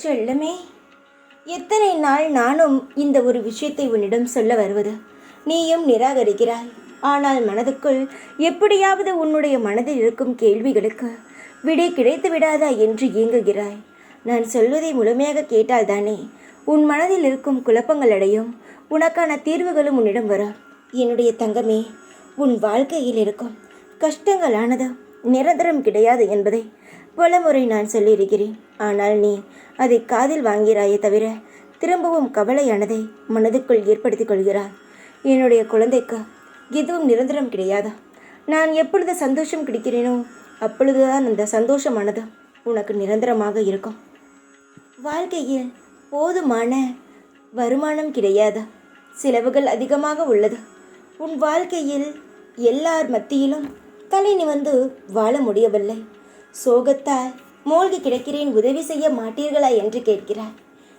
செல்லமே, எத்தனை நாள் நானும் இந்த ஒரு விஷயத்தை உன்னிடம் சொல்ல வருவது? நீயும் நிராகரிக்கிறாய். ஆனால் மனதுக்குள் எப்படியாவது உன்னுடைய மனதில் இருக்கும் கேள்விகளுக்கு விடை கிடைத்து விடாதா என்று ஏங்குகிறாய். நான் சொல்வதை முழுமையாக கேட்டால்தானே உன் மனதில் இருக்கும் குழப்பங்கள் அடையும், உனக்கான தீர்வுகளும் உன்னிடம் வரும். என்னுடைய தங்கமே, உன் வாழ்க்கையில் இருக்கும் கஷ்டங்களானது நிரந்தரம் கிடையாது என்பதை பலமுறை நான் சொல்லியிருக்கிறேன். ஆனால் நீ அதை காதில் வாங்கிறாயே தவிர திரும்பவும் கவலையானதை மனதுக்குள் ஏற்படுத்திக் கொள்கிறாய். என்னுடைய குழந்தைக்கு எதுவும் நிரந்தரம் கிடையாது. நான் எப்பொழுது சந்தோஷம் கிடைக்கிறேனோ அப்பொழுதுதான் அந்த சந்தோஷமானது உனக்கு நிரந்தரமாக இருக்கும். வாழ்க்கையில் போதுமான வருமானம் கிடையாது, செலவுகள் அதிகமாக உள்ளது. உன் வாழ்க்கையில் எல்லார் மத்தியிலும் தலை நிமிர்ந்து வாழ முடியவில்லை. சோகத்தால் மூழ்கி கிடக்கிறேன், உதவி செய்ய மாட்டீர்களா என்று கேட்கிறாய்.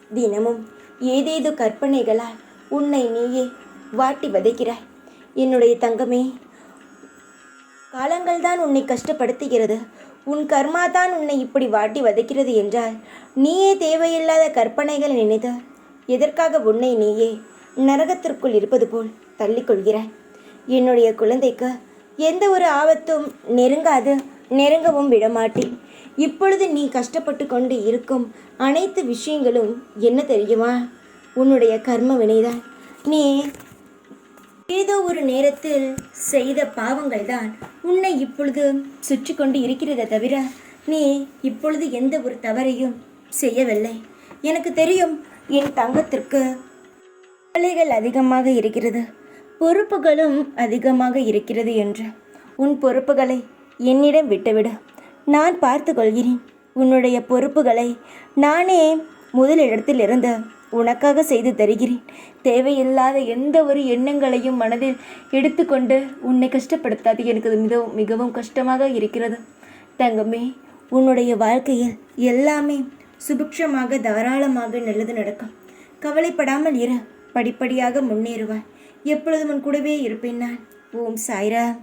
தினமும் ஏதேதோ கற்பனைகளால் உன்னை நீயே வாட்டி வதைக்கிறாய். என்னுடைய தங்கமே, காலங்கள்தான் உன்னை கஷ்டப்படுத்துகிறது, உன் கர்மா தான் உன்னை இப்படி வாட்டி வதைக்கிறது என்றால் நீயே தேவையில்லாத கற்பனைகளை நினைத்து எதற்காக உன்னை நீயே நரகத்திற்குள் இருப்பது போல் தள்ளிக்கொள்கிறாய். என்னுடைய குழந்தைக்கு எந்த ஒரு ஆபத்தும் நெருங்கவும் விடமாட்டேன். இப்பொழுது நீ கஷ்டப்பட்டு கொண்டு இருக்கும் அனைத்து விஷயங்களும் என்ன தெரியுமா? உன்னுடைய கர்ம வினைதான். நீ ஏதோ ஒரு நேரத்தில் செய்த பாவங்கள் தான் உன்னை இப்பொழுது சுற்றி கொண்டு இருக்கிறத தவிர நீ இப்பொழுது எந்த ஒரு தவறையும் செய்யவில்லை. எனக்கு தெரியும் என் தங்கத்திற்கு வேலைகள் அதிகமாக இருக்கிறது, பொறுப்புகளும் அதிகமாக இருக்கிறது என்று. உன் பொறுப்புகளை என்னிடம் விட்டுவிடு, நான் பார்த்து கொள்கிறேன். உன்னுடைய பொறுப்புகளை நானே முதலிடத்தில் இருந்து உனக்காக செய்து தருகிறேன். தேவையில்லாத எந்த ஒரு எண்ணங்களையும் மனதில் எடுத்துக்கொண்டு உன்னை கஷ்டப்படுத்தாது. எனக்கு மிகவும் மிகவும் கஷ்டமாக இருக்கிறது தங்கமே. உன்னுடைய வாழ்க்கையில் எல்லாமே சுபிக்ஷமாக தாராளமாக நல்லது நடக்கும். கவலைப்படாமல் இரு, படிப்படியாக முன்னேறுவாய். எப்பொழுதும் உன் கூடவே இருப்பேன் நான். ஓம் சாய்ராம்.